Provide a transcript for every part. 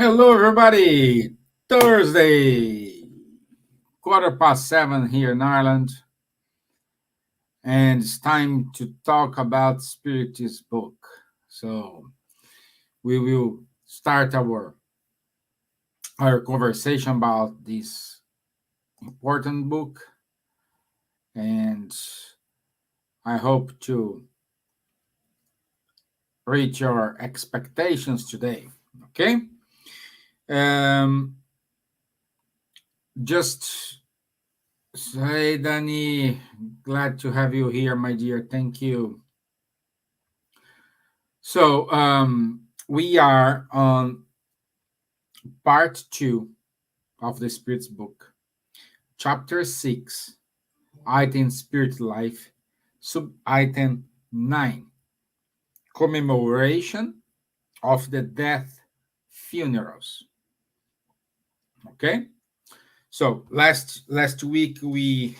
Hello, everybody. Thursday, 7:15 here in Ireland, and it's time to talk about Spiritist book. So we will start our conversation about this important book, and I hope to reach your expectations today. Okay. Um, just say, Danny, glad to have you here, my dear. Thank you. So we are on part two of the Spirit's book, chapter 6, item Spirit Life, sub item 9, commemoration of the death funerals. Okay, so last week we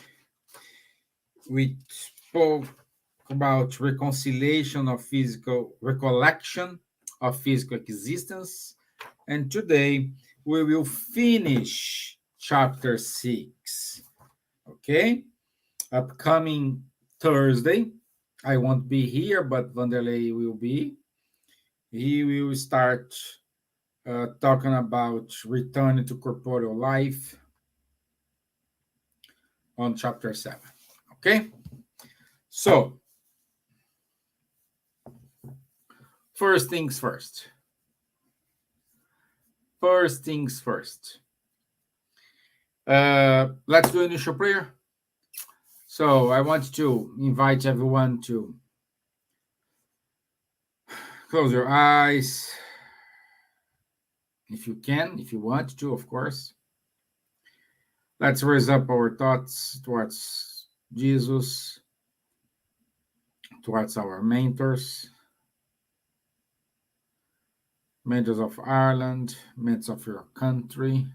spoke about reconciliation of physical recollection of physical existence. And today we will finish chapter 6. Okay? Upcoming Thursday, I won't be here, but Vanderlei will be. He will start talking about returning to corporeal life on chapter 7. Okay? So, first things first. First things first. Let's do initial prayer. So I want to invite everyone to close your eyes, if you can, if you want to, of course. Let's raise up our thoughts towards Jesus, towards our mentors of Ireland, mentors of your country,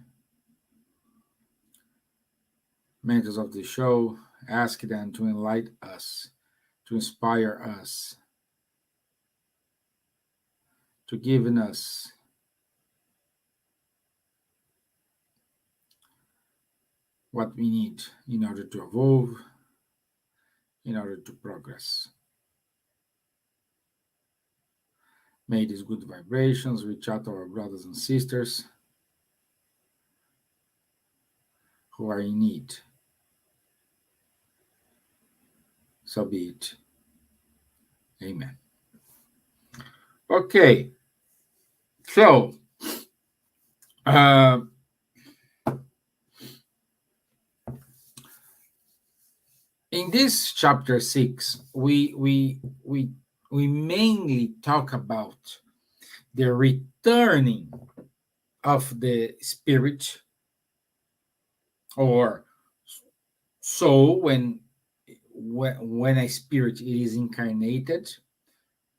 mentors of the show. Ask them to enlighten us, to inspire us, to give in us what we need in order to evolve, in order to progress. May these good vibrations reach out to our brothers and sisters who are in need. So be it. Amen. Okay. So, in this chapter 6, we mainly talk about the returning of the spirit or soul when a spirit is incarnated.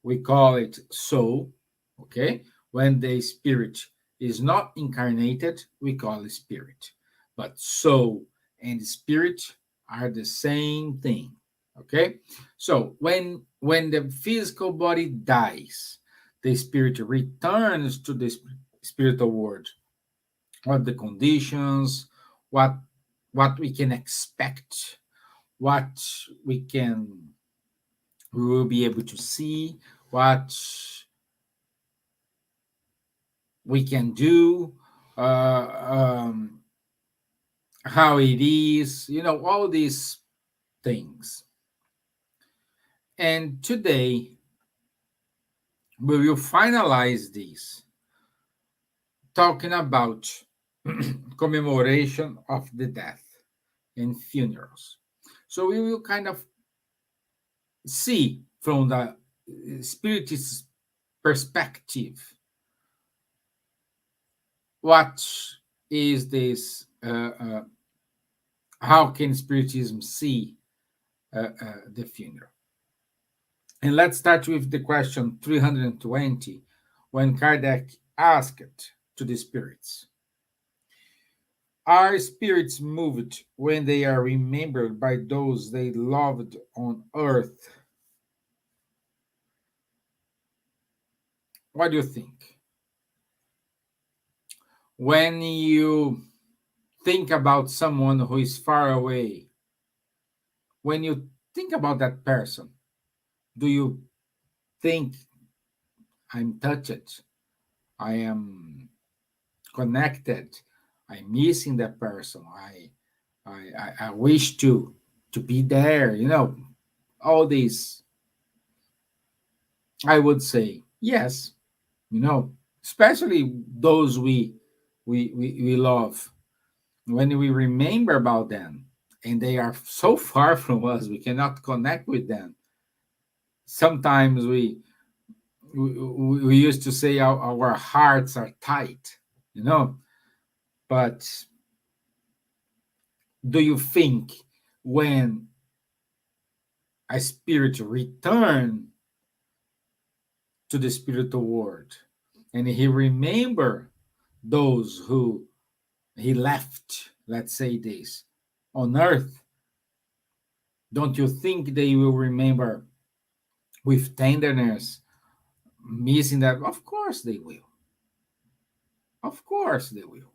We call it soul. Okay, when the spirit is not incarnated, we call it spirit. But soul and spirit are the same thing. Okay, so when the physical body dies, the spirit returns to the spiritual world. What the conditions, what we can expect, what we will be able to see, what we can do, how it is, all these things. And today, we will finalize this, talking about commemoration of the death and funerals. So we will kind of see from the Spiritist perspective what is this, how can Spiritism see the funeral? And let's start with the question 320, when Kardec asked to the spirits, are spirits moved when they are remembered by those they loved on earth? What do you think? when you think about someone who is far away, when you think about that person, do you think, I'm touched, I am connected, I'm missing that person, I wish to be there, all these, I would say yes, especially those we love. When we remember about them and they are so far from us, we cannot connect with them. Sometimes we used to say our hearts are tight, you know. But do you think when a spirit return to the spiritual world and he remember those who he left, let's say this, on earth, don't you think they will remember with tenderness, missing that? Of course they will. Of course they will.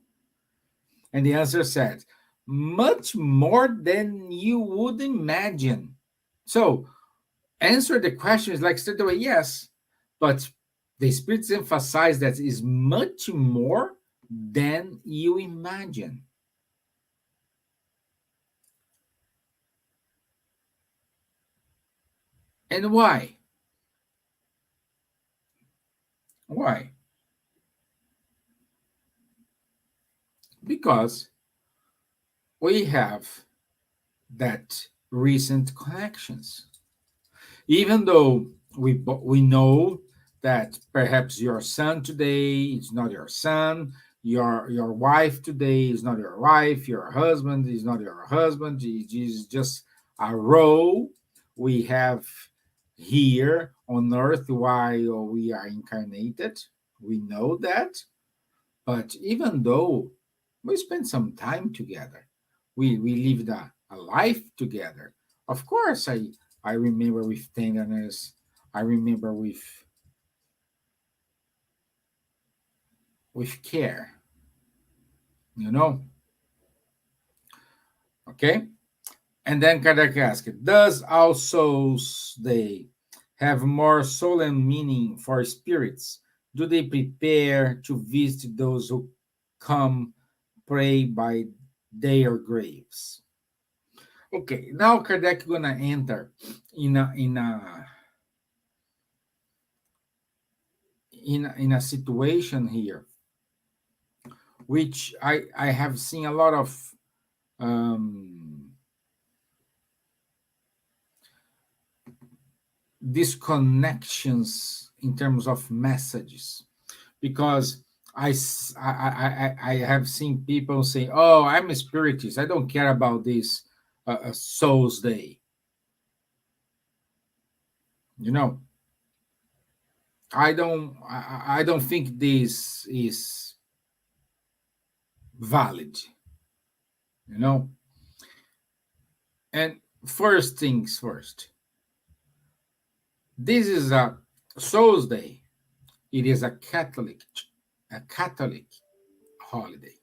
And the answer said, much more than you would imagine. So answer the question is like straight away, yes. But the spirits emphasize that is much more than you imagine. And why? Why? Because we have that recent connections. Even though we know that perhaps your son today is not your son, your wife today is not your wife, your husband is not your husband, it is just a role we have here on earth while we are incarnated. We know that. But even though we spent some time together, we lived a life together. Of course, I remember with tenderness. I remember with care. You know, okay. And then Kardec asked, "Does all souls they have more soul and meaning for spirits? Do they prepare to visit those who come pray by their graves?" Okay, now Kardec gonna enter in a in a in a situation here, which I have seen a lot of disconnections in terms of messages, because I have seen people say, "Oh, I'm a spiritist. I don't care about this Souls Day." You know, I don't think this is valid. You know, and first things first, this is a Souls Day. It is a Catholic holiday.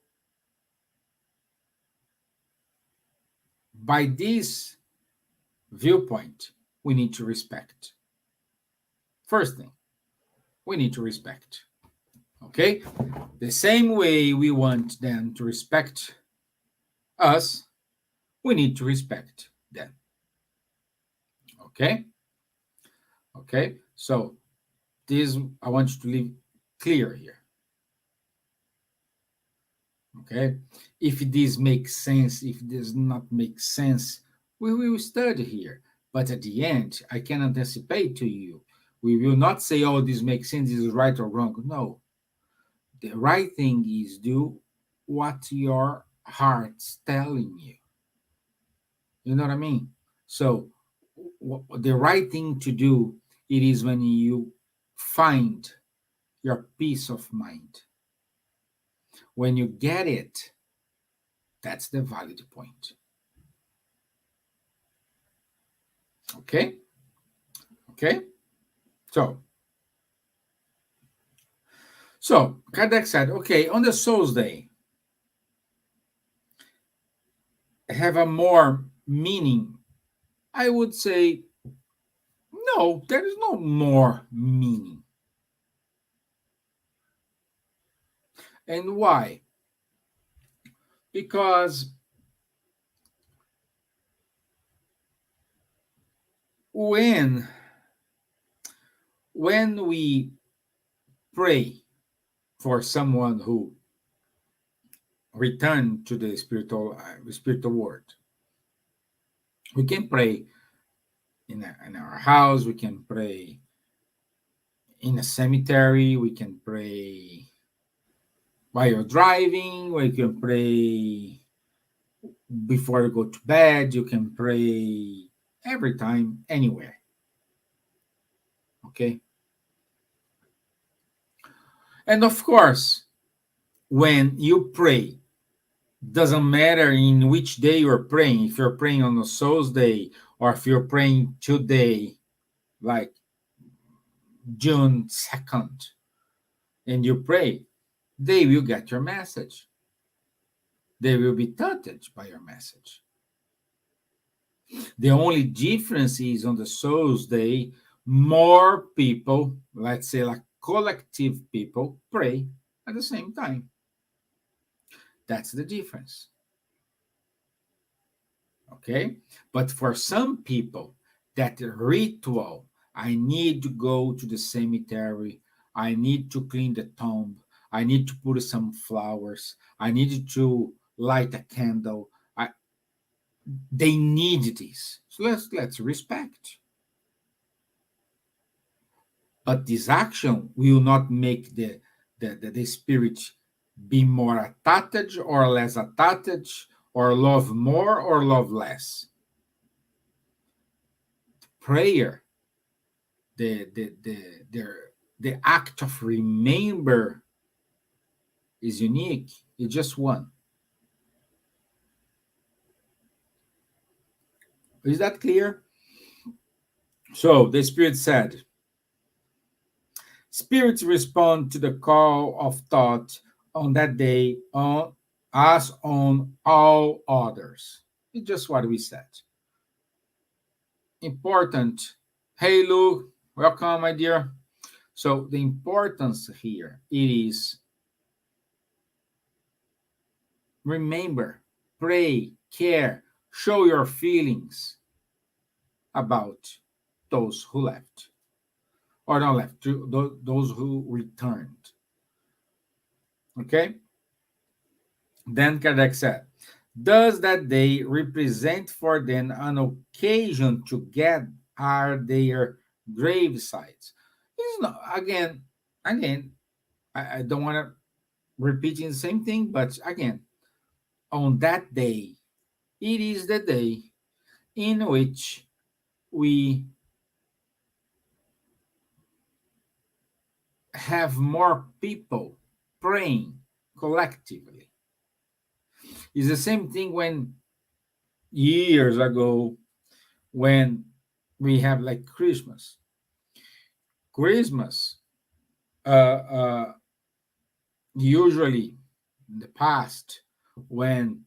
By this viewpoint, we need to respect. First thing, we need to respect. Okay? The same way we want them to respect us, we need to respect them. Okay? Okay? So, this I want you to leave clear here. Okay? If this makes sense, if it does not make sense, we will study here. But at the end, I can anticipate to you, we will not say, "Oh, this makes sense, this is right or wrong." No. The right thing is do what your heart's telling you. You know what I mean? So the right thing to do, it is when you find your peace of mind. When you get it, that's the valid point. Okay? Okay? So So Kardec said, okay, on the Soul's Day, have a more meaning. I would say, no, there is no more meaning. And why? Because when we pray for someone who returned to the spiritual world, we can pray in our house, we can pray in a cemetery, we can pray while you're driving, we can pray before you go to bed, you can pray every time, anywhere. Okay? And of course, when you pray, doesn't matter in which day you're praying, if you're praying on the Soul's Day or if you're praying today, like June 2nd, and you pray, they will get your message. They will be touched by your message. The only difference is on the Soul's Day, more people, let's say like collective people, pray at the same time. That's the difference. Okay? But for some people, that ritual, I need to go to the cemetery, I need to clean the tomb, I need to put some flowers, I need to light a candle. They need this. So let's respect. But this action will not make the spirit be more attached or less attached, or love more or love less. Prayer, the act of remember is unique. It's just one. Is that clear? So the Spirit said, spirits respond to the call of thought on that day as on all others. It's just what we said. Important. Hey, Lou, welcome, my dear. So the importance here is remember, pray, care, show your feelings about those who left, or not left, those who returned. Okay? Then Kardec said, does that day represent for them an occasion to get are their grave sites? It's not, again, I don't want to repeat the same thing, but again, on that day, it is the day in which we have more people praying collectively. It's the same thing when years ago, when we have like Christmas. Christmas, usually in the past, when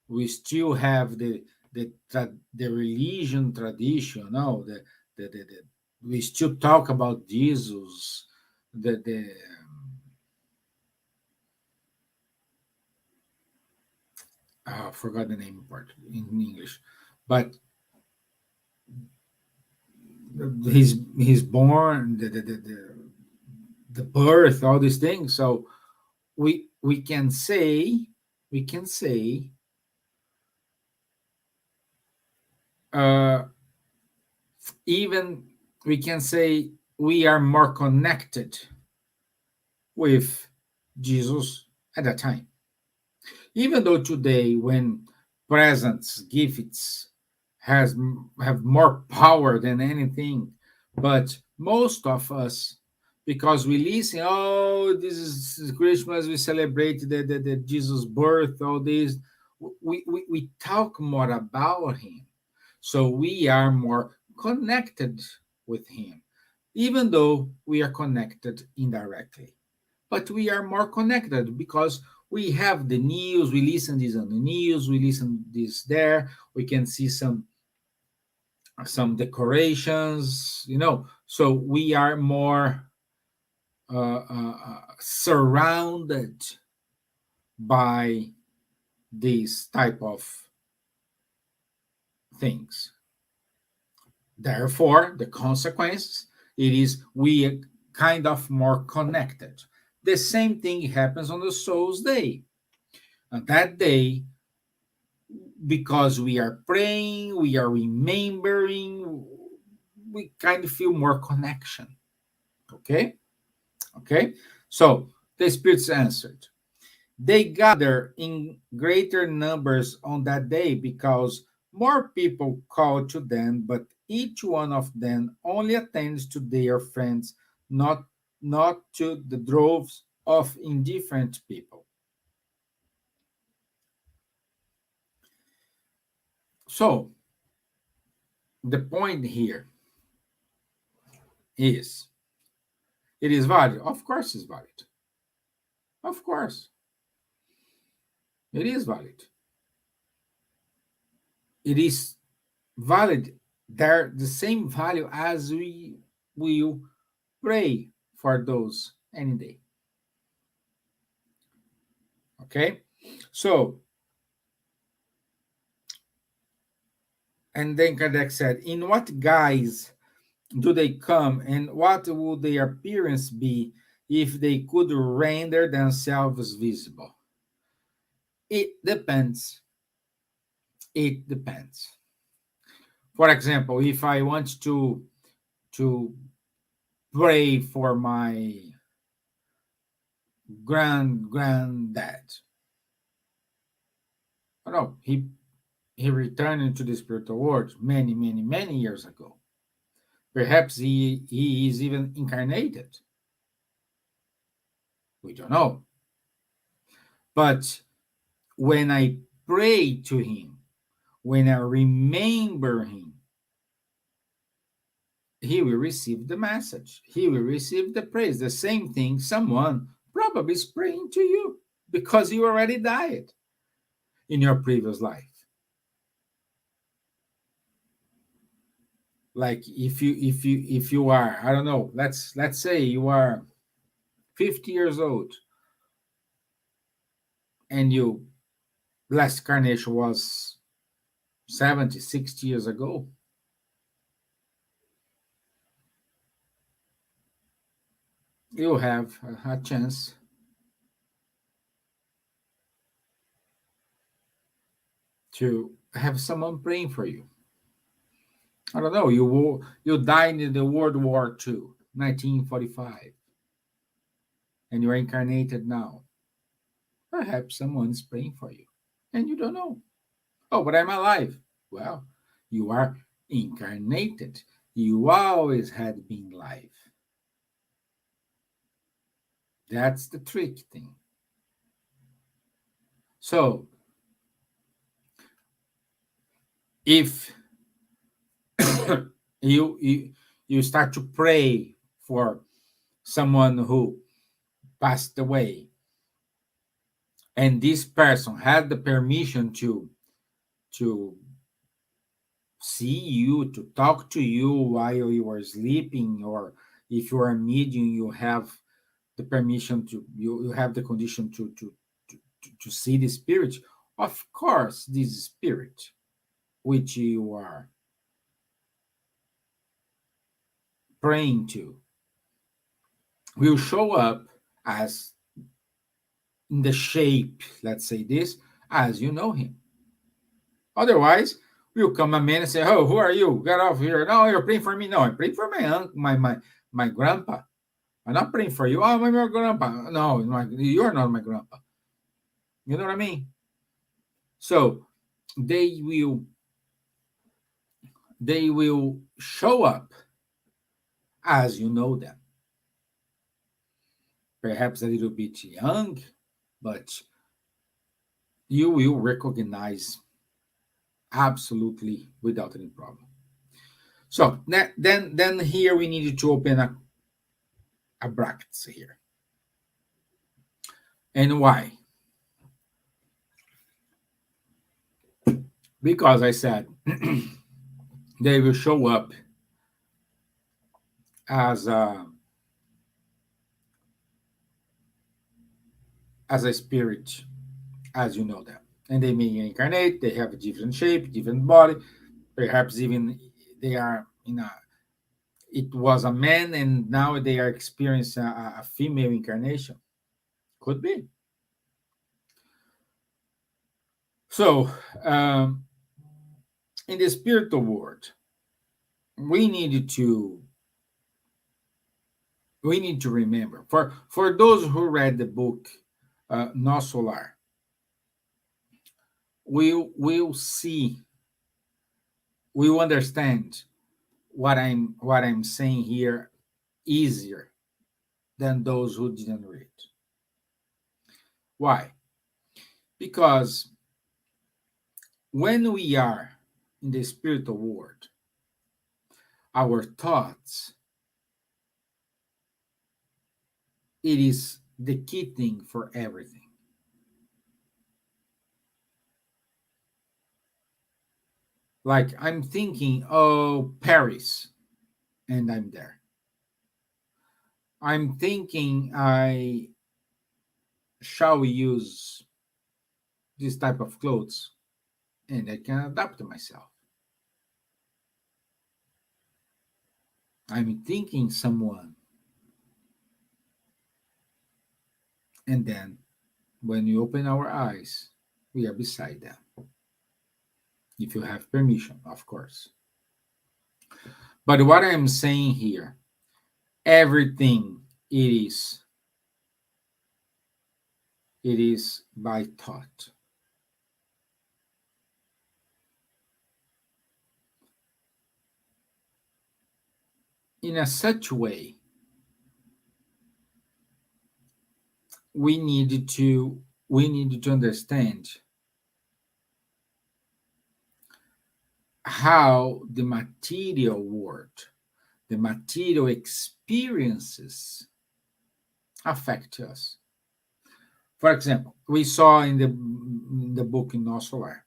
we still have the religion tradition, no, we still talk about Jesus, the I forgot the name part in English, but he's born, the birth, all these things. So we can say uh, even we can say we are more connected with Jesus at that time. Even though today, when presents, gifts have more power than anything, but most of us, because we listen, oh, this is Christmas, we celebrate the Jesus birth, all this, we talk more about him. So we are more connected with him, even though we are connected indirectly. but we are more connected because we have the news. We listen this on the news. We listen this there. We can see some decorations, So we are more surrounded by these type of things. Therefore, the consequence it is we are kind of more connected. The same thing happens on the Soul's Day. On that day, because we are praying, we are remembering, we kind of feel more connection. Okay? Okay? So the spirits answered. They gather in greater numbers on that day because more people call to them, but each one of them only attends to their friends, not to the droves of indifferent people. So the point here is it is valid. Of course it's valid. Of course. It is valid. It is valid. They're the same value as we will pray for those any day. Okay? So, and then Kardec said, in what guise do they come and what would their appearance be if they could render themselves visible? It depends. It depends. For example, if I want to pray for my granddad, I don't know, he returned into the spiritual world many, many, many years ago. Perhaps he is even incarnated. We don't know. But when I pray to him, when I remember him, he will receive the message. He will receive the praise. The same thing someone probably is praying to you because you already died in your previous life. Like if you are, I don't know, let's say you are 50 years old and your last carnation was 70, 60 years ago, you have a chance to have someone praying for you. I don't know. You died in the World War II, 1945, and you're incarnated now. Perhaps someone's praying for you, and you don't know. Oh, but I'm alive. Well, you are incarnated. You always had been alive. That's the trick thing. So, if you you start to pray for someone who passed away, and this person had the permission to see you, to talk to you while you are sleeping, or if you are a medium, you have the permission you have the condition to see the spirit. Of course, this spirit which you are praying to will show up as in the shape, let's say this, as you know him. Otherwise, will come a man and say, "Oh, who are you? Get off here! No, you're praying for me. No, I'm praying for my uncle, my grandpa. I'm not praying for you. Oh, I'm your grandpa. No, you're not my grandpa. You know what I mean? So they will they will show up as you know them. Perhaps a little bit young, but you will recognize absolutely without any problem. So then here we need to open a brackets here. And why? Because I said they will show up as a spirit, as you know them. And they may incarnate, they have a different shape, different body, perhaps even they are in a it was a man and now they are experiencing a female incarnation. Could be. So, um, in the spiritual world, we need to we need to remember for those who read the book No Solar, will see, will understand what I'm saying here easier than those who didn't read. Why? Because when we are in the spiritual world, our thoughts, it is the key thing for everything. Like I'm thinking, oh, Paris, and I'm there. I'm thinking I shall use this type of clothes, and I can adapt to myself. I'm thinking someone, and then when we open our eyes, we are beside them. If you have permission, of course. But what I'm saying here, everything is it is by thought. In a such way, we need to understand how the material world, the material experiences affect us. For example, we saw in the book in Solar,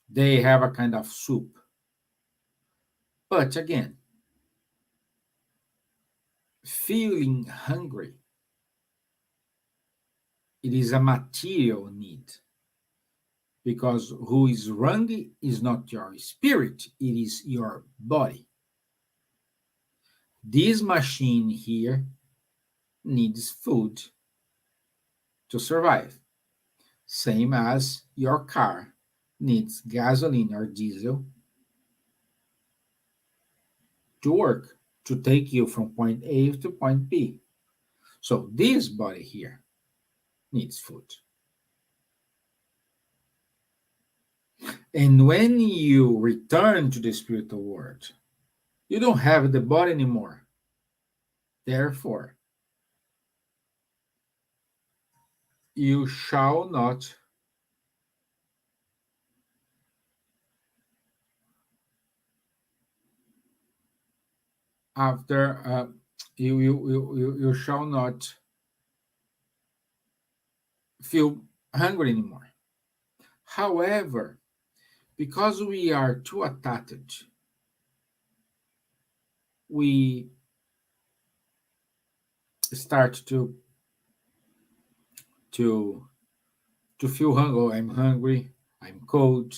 they have a kind of soup. But again, feeling hungry, it is a material need. Because who is wrong is not your spirit, it is your body. This machine here needs food to survive, same as your car needs gasoline or diesel to work, to take you from point A to point B. So this body here needs food. And when you return to the spiritual world, you don't have the body anymore. Therefore, you shall not after you shall not feel hungry anymore. However, because we are too attached, we start to to feel hungry. Oh, I'm hungry, I'm cold,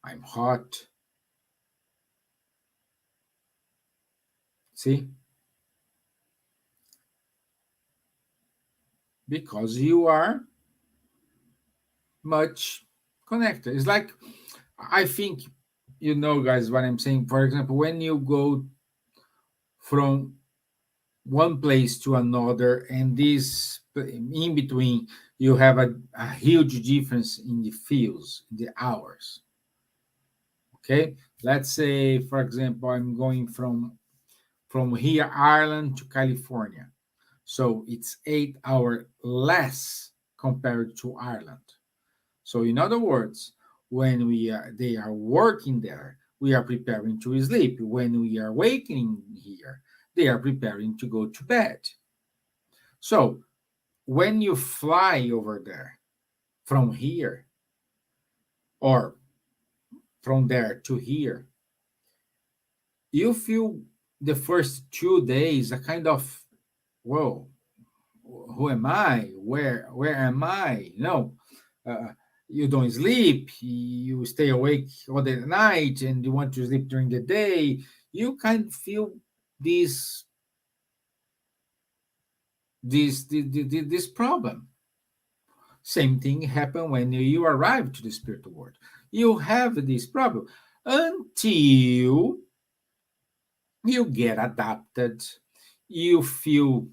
I'm hot. See? Because you are much connected. It's like, I think, guys, what I'm saying. For example, when you go from one place to another, and this in between, you have a huge difference in the fields, the hours. Okay, let's say, for example, I'm going from here, Ireland, to California. So it's 8 hours less compared to Ireland. So in other words, when they are working there, we are preparing to sleep. When we are waking here, they are preparing to go to bed. So when you fly over there from here or from there to here, you feel the first 2 days a kind of, whoa, who am I? Where am I? Uh, you don't sleep. You stay awake all the night, and you want to sleep during the day. You kind of feel this this problem. Same thing happen when you arrive to the spiritual world. You have this problem until you get adapted. You feel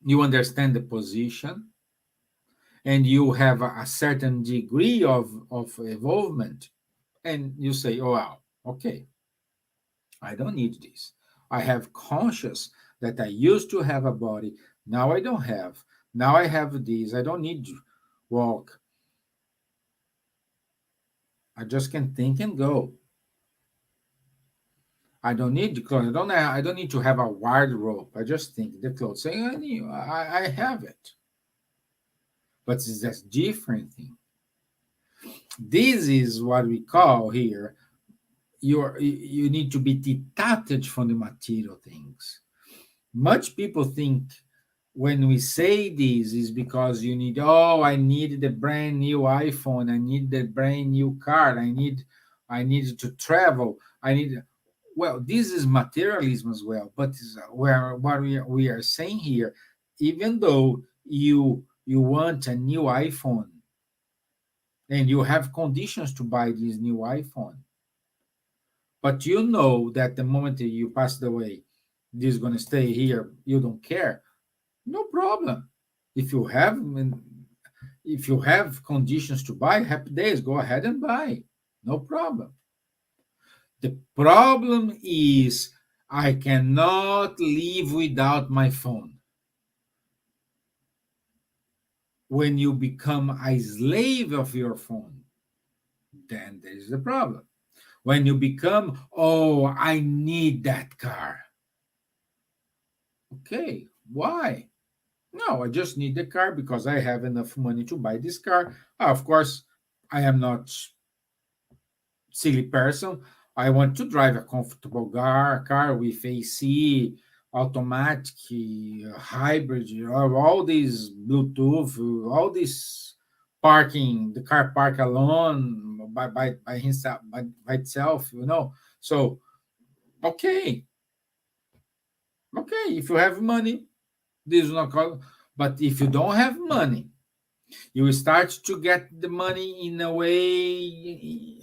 you understand the position, and you have a certain degree of involvement, and you say, oh wow, okay, I don't need this. I have conscious that I used to have a body, now I don't have. Now I have this, I don't need to walk, I just can think and go. I don't need the clothes. I don't need to have a wardrobe. I just think the clothes. Say, I have it. But it's a different thing. This is what we call here. You need to be detached from the material things. Much people think when we say this is because you need, oh, I need the brand new iPhone, I need the brand new car, I need to travel, I need, well, this is materialism as well, but where what we are saying here, even though you want a new iPhone and you have conditions to buy this new iPhone, but you know that the moment that you passed away, this is going to stay here, you don't care, no problem. If you have if you have conditions to buy, happy days, go ahead and buy, no problem. The problem is I cannot live without my phone. When you become a slave of your phone, then there is the problem. When you become, oh, I need that car. Okay, why? No, I just need the car because I have enough money to buy this car. Of course, I am not silly person. I want to drive a comfortable car with AC, automatic, hybrid, all these Bluetooth, all this parking, the car park alone by himself, by itself, So, okay, okay, if you have money, this is not called. But if you don't have money, you start to get the money in a way,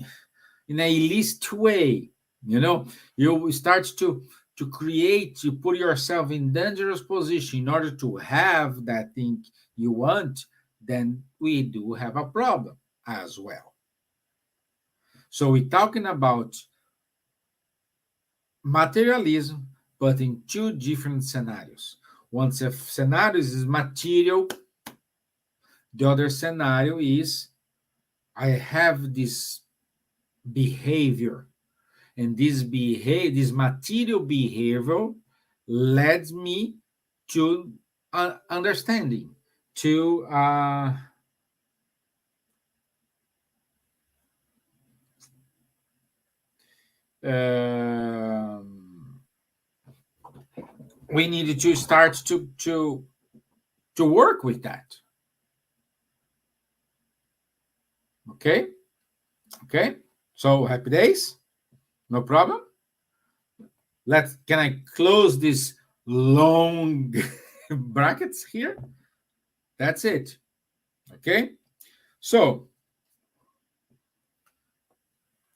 in a illicit way. You start to create, you put yourself in dangerous position in order to have that thing you want, then we do have a problem as well. So we're talking about materialism, but in two different scenarios. One scenario is material, the other scenario is I have this behavior, and this material behavior led me to understanding, to um, we needed to start to work with that. Okay, okay. So happy days, no problem. Can I close this long brackets here? That's it. Okay. So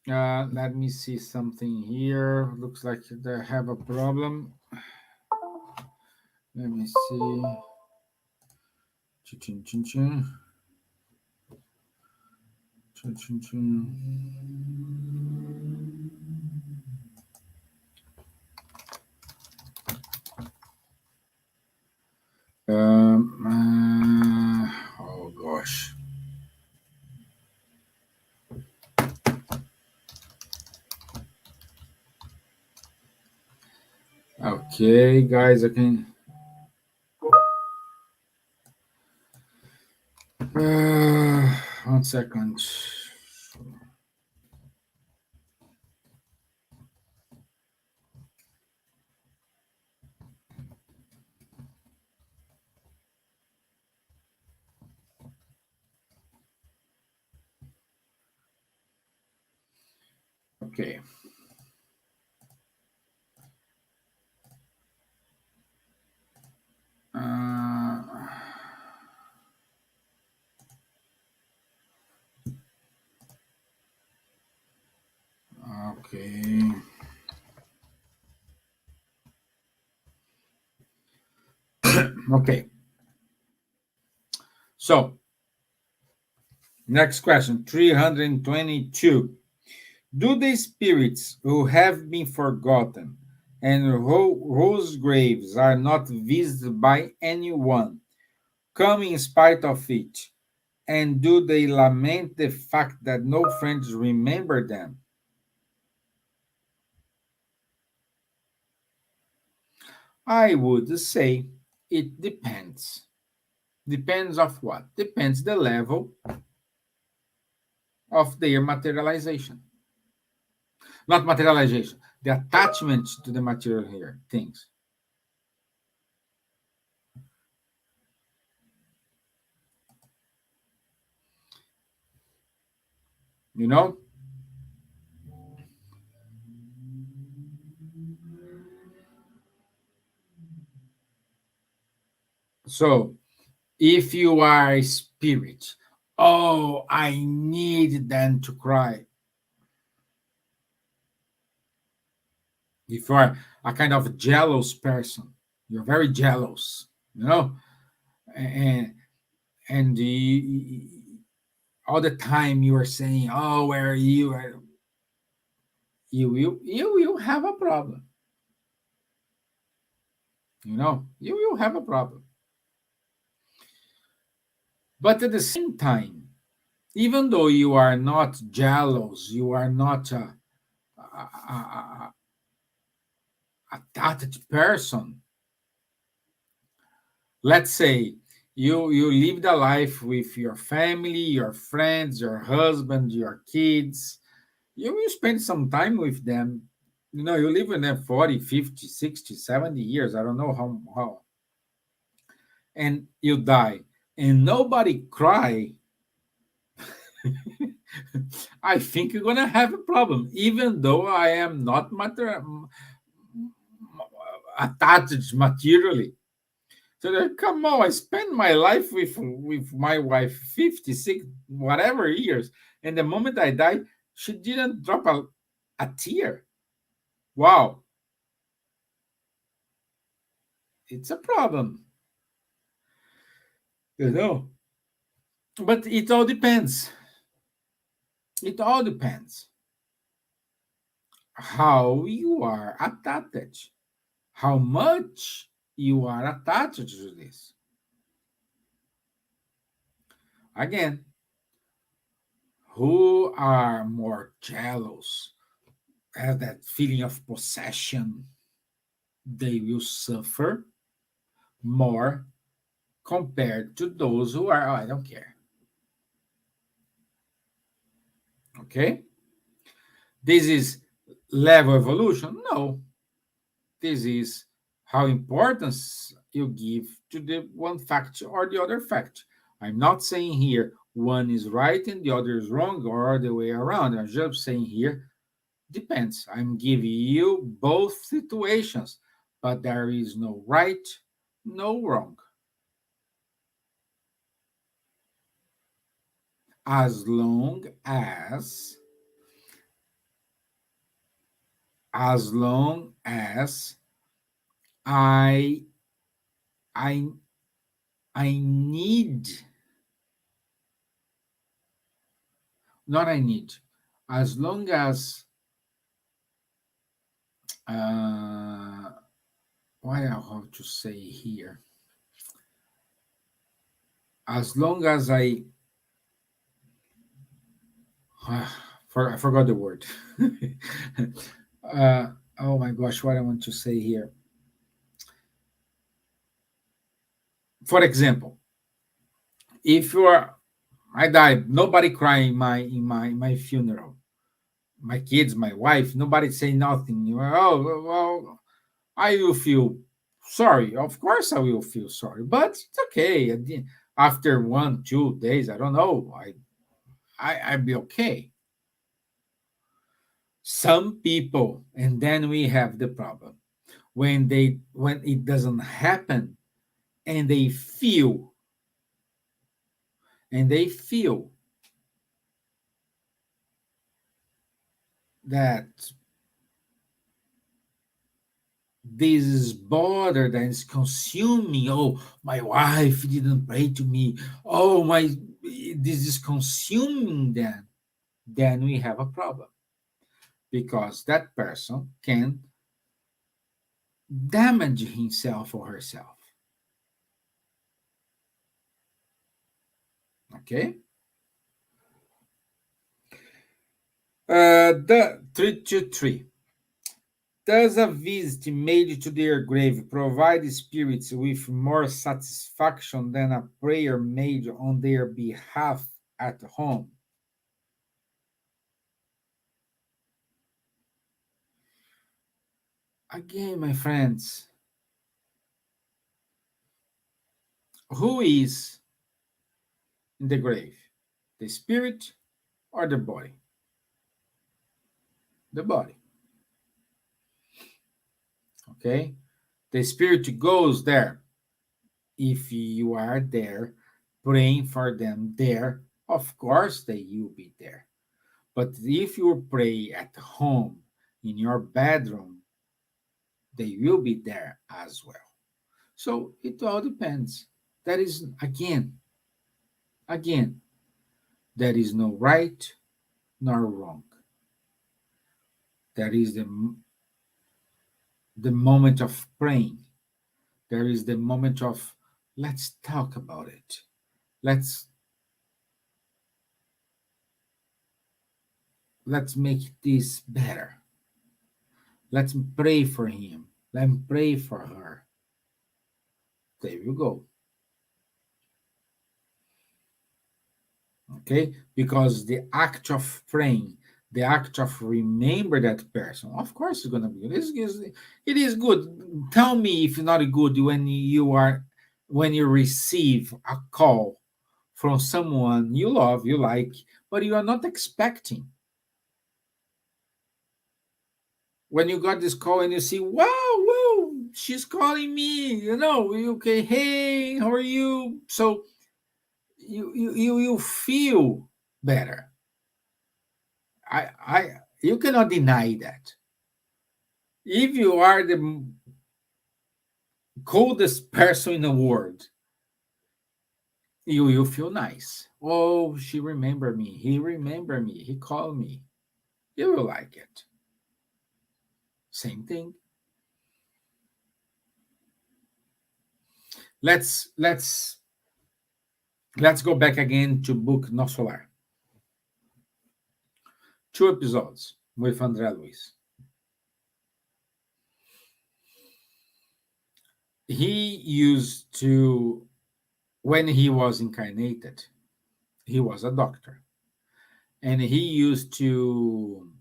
let me see something here. Looks like they have a problem. Let me see. Chin, chin, chin. Chin, chin, chin. Oh gosh. Okay, guys, I can. second. Okay. Uh, okay. Okay. So, next question 322. Do the spirits who have been forgotten and whose graves are not visited by anyone come in spite of it? And do they lament the fact that no friends remember them? I would say it depends. Depends of what? Depends the level of their materialization. Not materialization, the attachment to the material here, things. You know? So if you are a spirit, oh, I need them to cry. If you are a kind of jealous person, you're very jealous, you know, and all the time you are saying, "Oh, where are you?" You will have a problem. You know, you will have a problem. But at the same time, even though you are not jealous, you are not a attached person. Let's say you lived a life with your family, your friends, your husband, your kids. You will spend some time with them. You know, you live with them 40, 50, 60, 70 years. I don't know how. And you die. And nobody cry. I think you're going to have a problem, even though I am not attached materially. So come on, I spent my life with my wife 56 whatever years, and the moment I died, she didn't drop a tear. Wow, it's a problem, you know. But it all depends. It all depends how you are attached, how much you are attached to this. Again, who are more jealous, have that feeling of possession, they will suffer more compared to those who are, oh, I don't care. Okay? This is level evolution? No. This is how importance you give to the one fact or the other fact. I'm not saying here one is right and the other is wrong or the way around. I'm just saying here depends. I'm giving you both situations, but there is no right, no wrong. As long as I I I need not I need as long as uh what I have to say here as long as I forgot the word. uh oh my gosh, what I want to say here. For example, if you are I died. Nobody crying in my funeral. My kids, my wife, nobody say nothing. Oh well, I will feel sorry. Of course, I will feel sorry, but it's okay. After 1 2 days, I don't know. I'll be okay. Some people, and then we have the problem when it doesn't happen, and they feel that this is bothered and is consuming. Oh, my wife didn't pray to me. Oh, my, this is consuming them. Then we have a problem because that person can damage himself or herself. Okay. The 323. Does a visit made to their grave provide spirits with more satisfaction than a prayer made on their behalf at home? Again, my friends, who is in the grave? The spirit or the body? The body. Okay? The spirit goes there. If you are there praying for them there, of course they will be there. But if you pray at home, in your bedroom, they will be there as well. So it all depends. That is, again, there is no right nor wrong. There is the moment of praying. There is the moment of let's talk about it. Let's let's make this better. Let's pray for him. Let's pray for her. There you go. Okay, because the act of praying, the act of remember that person, of course it's going to be good. It is good. Tell me if it's not good when you receive a call from someone you love, you like, but you are not expecting. When you got this call and you see, wow, whoa, she's calling me, okay, hey, how are you? So you feel better. You cannot deny that. If you are the coldest person in the world, you feel nice. Oh, she remembered me. He remembered me. He called me. You will like it. Same thing. Let's go back again to book No Solar. 2 episodes with André Luiz. He used to, when he was incarnated, he was a doctor, and he used to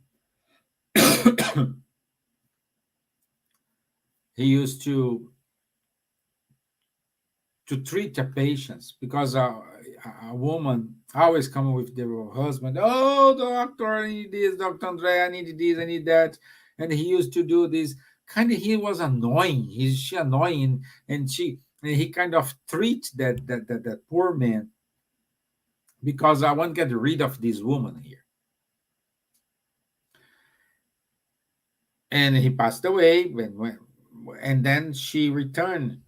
he used to treat the patients because a woman always come with their husband. Oh, doctor, I need this. Doctor Andre, I need this. I need that. And he used to do this. Kind of, he was annoying. She annoying, and he kind of treat that poor man because I want to get rid of this woman here. And he passed away and then she returned,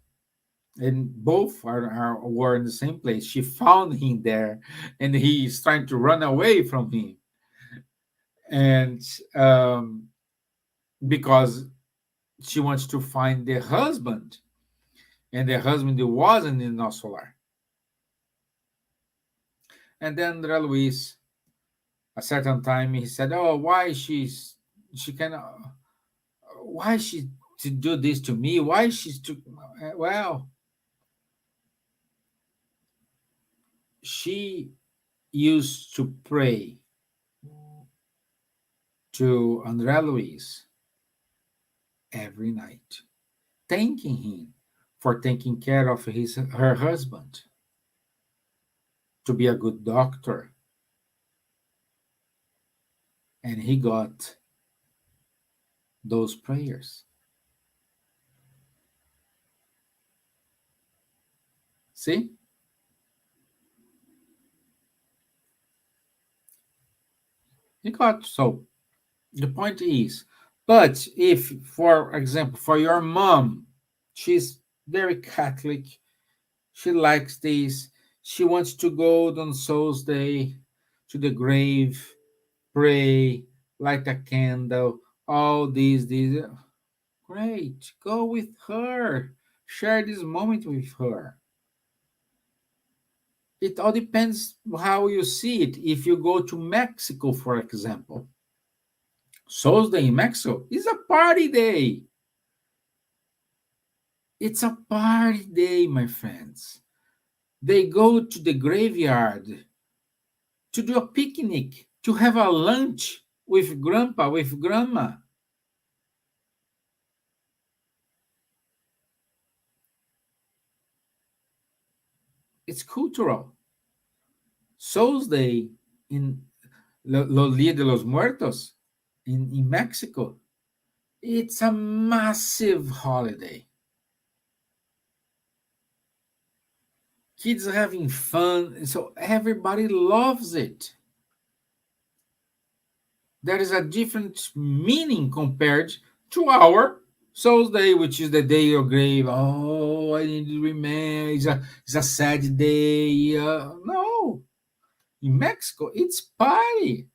and both were in the same place. She found him there, and he's trying to run away from him, and because she wants to find the husband, and the husband wasn't in the solar. And then Luis, a certain time, he said, "Oh, why she can, why she to do this to me? Why she's to well, she." used to pray to André Luiz every night, thanking him for taking care of her husband, to be a good doctor, and he got those prayers. See? He got. So the point is, but if, for example, for your mom, she's very Catholic, she likes this, she wants to go on Souls Day to the grave, pray, light a candle, all these. Great, go with her, share this moment with her. It all depends how you see it. If you go to Mexico, for example, Souls Day in Mexico is a party day. It's a party day, my friends. They go to the graveyard to do a picnic, to have a lunch with grandpa, with grandma. It's cultural. Souls Day in Los Días de los Muertos in Mexico, it's a massive holiday. Kids having fun, so everybody loves it. There is a different meaning compared to our Souls Day, which is the day of grave. Oh, I need to remember. It's a sad day. No, in Mexico, it's party.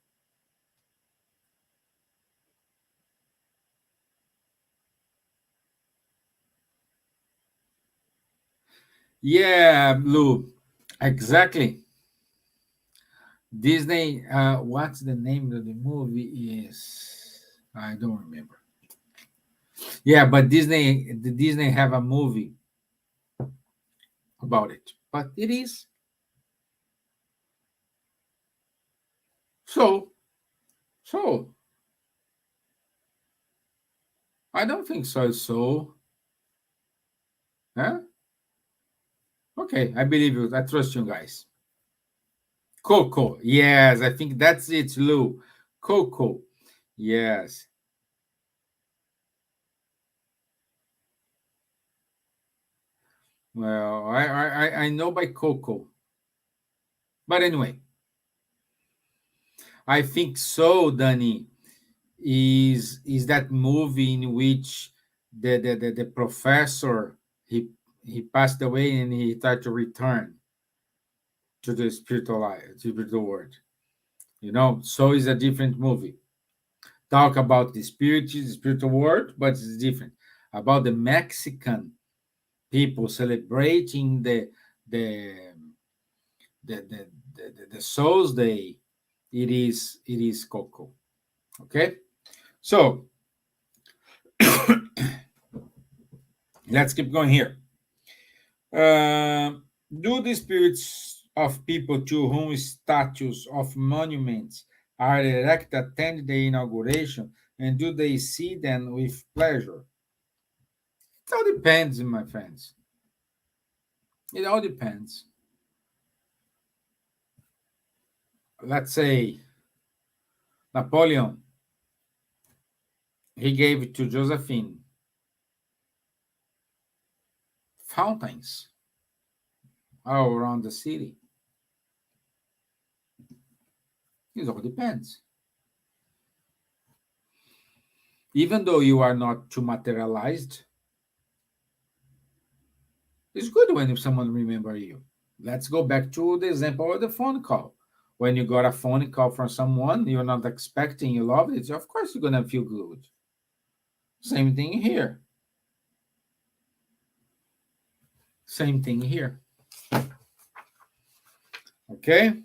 Yeah, Blue. Exactly. Disney. What's the name of the movie? Is I don't remember. Yeah, but Disney have a movie about it. But it is so. So I don't think so. So, huh? Okay, I believe you. I trust you guys. Coco. Yes, I think that's it, Lou. Coco. Yes. Well, I know by Coco. But anyway, I think so, Danny, is that movie in which the professor he passed away and he tried to return to the spiritual life, to the spiritual world. So is a different movie. Talk about the spiritual world, but it's different. About the Mexican people celebrating the the Souls Day. It is Coco. Okay, so let's keep going here. Uh, do the spirits of people to whom statues of monuments are erected attend the inauguration, and do they see them with pleasure? It all depends, my friends. It all depends. Let's say Napoleon, he gave to Josephine fountains all around the city. It all depends. Even though you are not too materialized, it's good when someone remember you. Let's go back to the example of the phone call. When you got a phone call from someone you're not expecting, you love it, of course you're gonna feel good. Same thing here. Same thing here. Okay.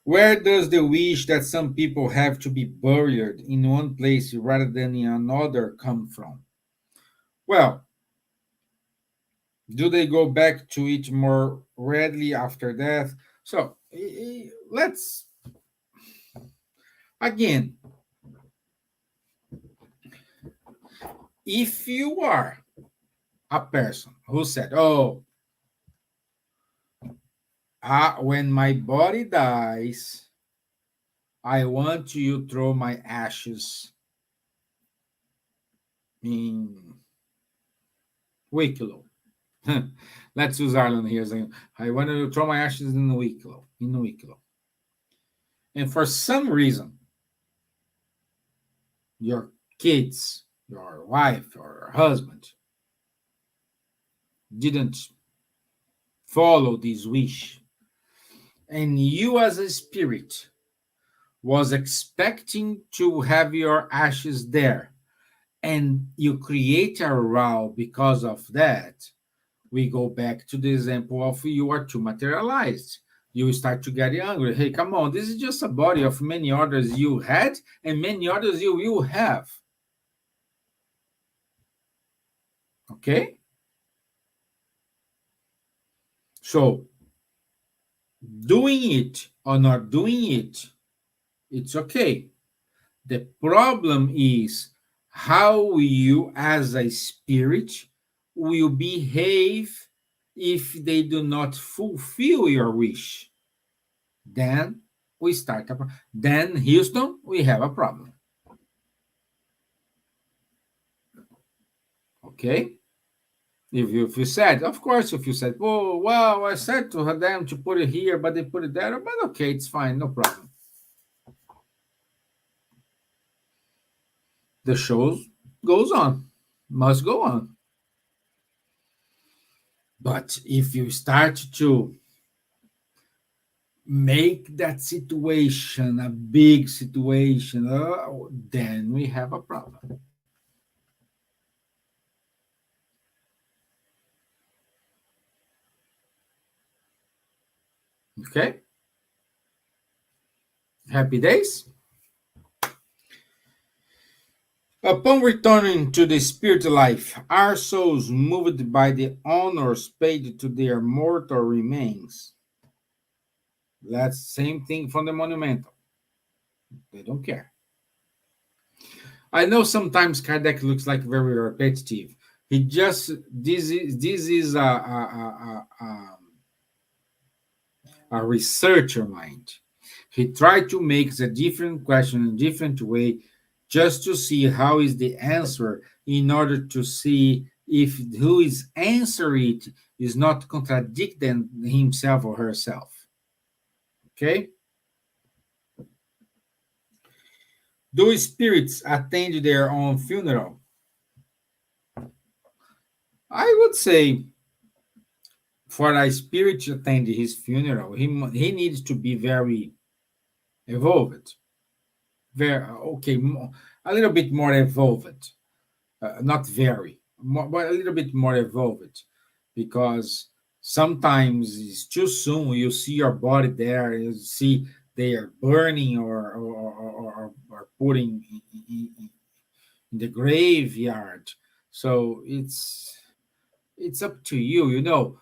Where does the wish that some people have to be buried in one place rather than in another come from? Well, Do they go back to it more readily after death? So let's again, if you are a person who said, "Oh, when my body dies, I want you to throw my ashes in Wicklow." Let's use Ireland here. Saying, I want to throw my ashes in Wicklow. In Wicklow. And for some reason, your kids, your wife, or your husband didn't follow this wish, and you as a spirit was expecting to have your ashes there, and you create a row because of that, we go back to the example of you are too materialized. You start to get angry. Hey, come on, this is just a body of many others you had and many others you will have. Okay? So, doing it or not doing it, it's okay. The problem is how you, as a spirit, will behave if they do not fulfill your wish. Then we start then Houston, we have a problem. Okay? If you said, of course, if you said, oh, well, I said to them to put it here, but they put it there, but okay, it's fine, no problem. The show goes on, must go on. But if you start to make that situation a big situation, then we have a problem. Okay? Happy days? Upon returning to the spirit life, our souls moved by the honors paid to their mortal remains. That's same thing from the monumental. They don't care. I know sometimes Kardec looks like very repetitive. He just this is a researcher mind. He tried to make a different question in a different way just to see how is the answer in order to see if who is answering it is not contradicting himself or herself. Okay? Do spirits attend their own funeral? I would say for a spirit to attend his funeral, he needs to be very evolved. Very okay, a little bit more evolved. Not very, but a little bit more evolved, because sometimes it's too soon. You see your body there, you see they are burning or putting in the graveyard. So it's up to you. You know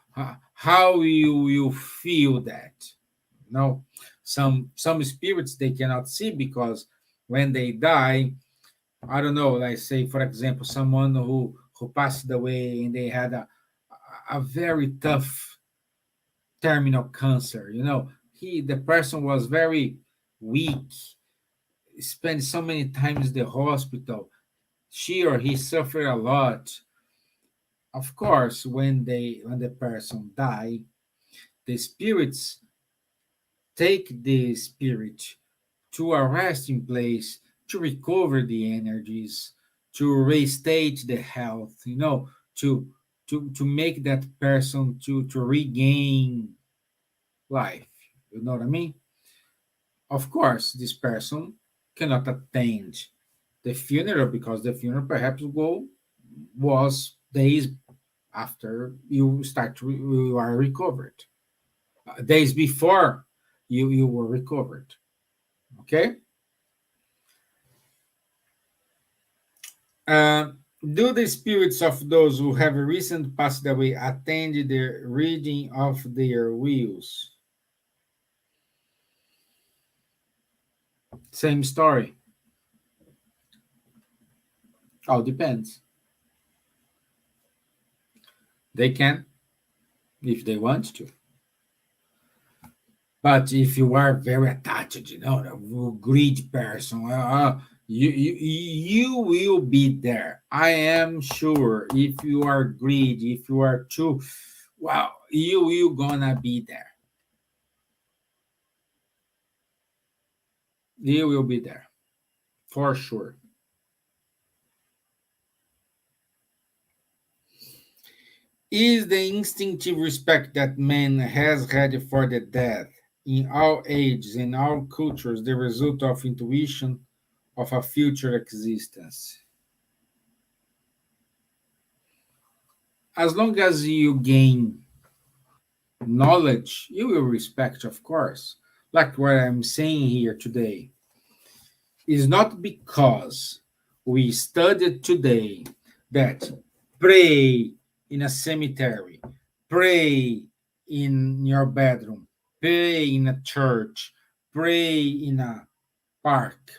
how you feel that. No, some spirits they cannot see because when they die, I don't know, like say for example, someone who passed away and they had a very tough terminal cancer. You know, the person was very weak, spent so many times in the hospital. She or he suffered a lot. Of course, when the person die, the spirits take the spirit to a resting place to recover the energies, to restate the health, you know, to make that person to regain life. You know what I mean? Of course, this person cannot attend the funeral because the funeral perhaps was days after you are recovered, days before you were recovered. Okay. Do the spirits of those who have recently passed away attend the reading of their wills? Same story. All depends. They can if they want to. But if you are very attached, a greedy person, you will be there. I am sure. If you are greedy, if you are too, well, you will gonna be there. You will be there for sure. Is the instinctive respect that man has had for the dead in all ages and all cultures the result of intuition of a future existence? As long as you gain knowledge, you will respect, of course. Like what I'm saying here today is not because we studied today that pray in a cemetery, pray in your bedroom, pray in a church, pray in a park,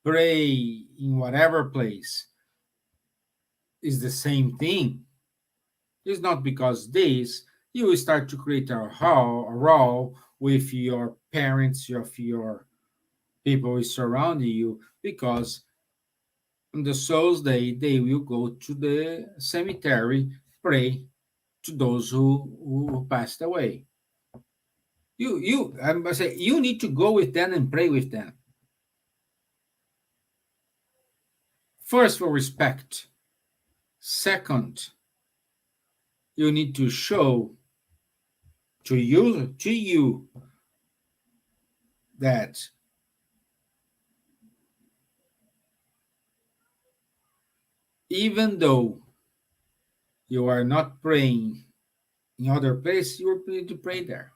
pray in whatever place is the same thing. It's not because this you will start to create a role with your parents, of your people who surround you, because on the Souls Day they will go to the cemetery, pray to those who passed away. I must say you need to go with them and pray with them. First, for respect. Second, you need to show to you that even though you are not praying in other place, you are praying to pray there.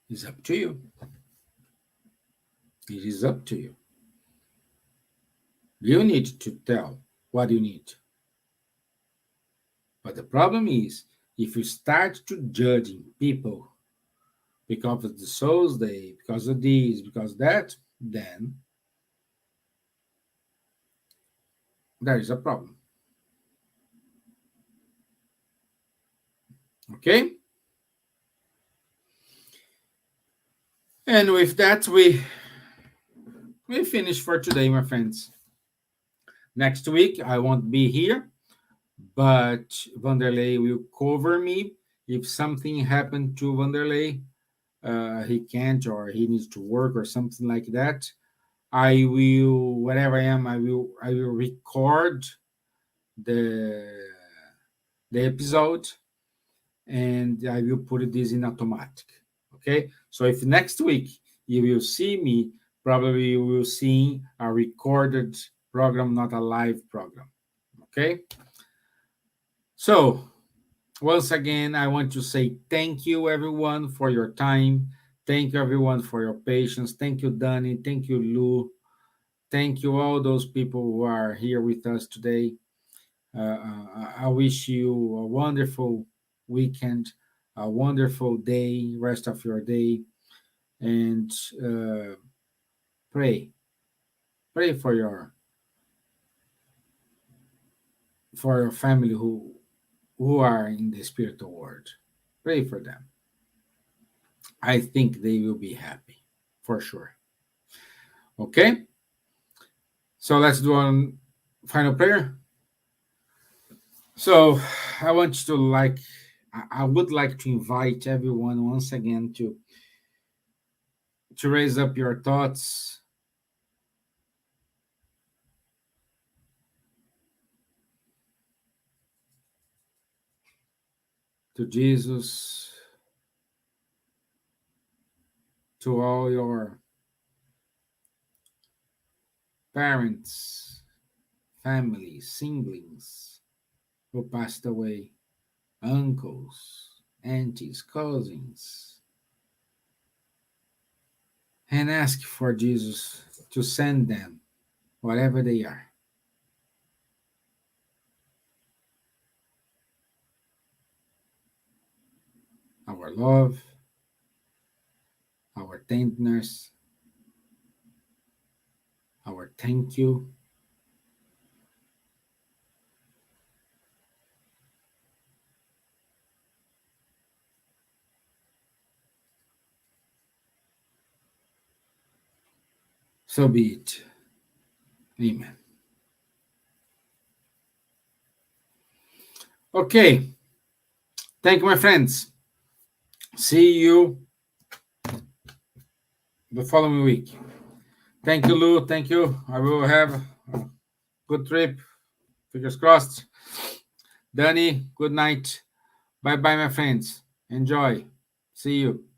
It's up to you. It is up to you. You need to tell what you need. But the problem is, if you start to judging people because of the Souls Day, because of this, because of that, then there is a problem. Okay? And with that, we finish for today, my friends. Next week, I won't be here, but Vanderlei will cover me. If something happened to Vanderlei, he can't or he needs to work or something like that, I will, wherever I am, I will record the the episode and I will put this in automatic. Okay, so if next week you will see me, probably you will see a recorded program, not a live program. Okay, so once again, I want to say thank you everyone for your time. Thank you everyone for your patience. Thank you, Danny. Thank you, Lou. Thank you all those people who are here with us today. I wish you a wonderful weekend, a wonderful day, rest of your day, and pray, pray for your family who are in the spiritual world. Pray for them. I think they will be happy for sure. Okay, so let's do a final prayer. So I want you to I would like to invite everyone once again to raise up your thoughts to Jesus, to all your parents, family, siblings who passed away, uncles, aunties, cousins, and ask for Jesus to send them wherever they are. Our love, our tenderness, our thank you. So be it. Amen. Okay. Thank you, my friends. See you the following week. Thank you, Lou. Thank you. I will have a good trip. Fingers crossed. Danny, good night. Bye bye, my friends. Enjoy. See you.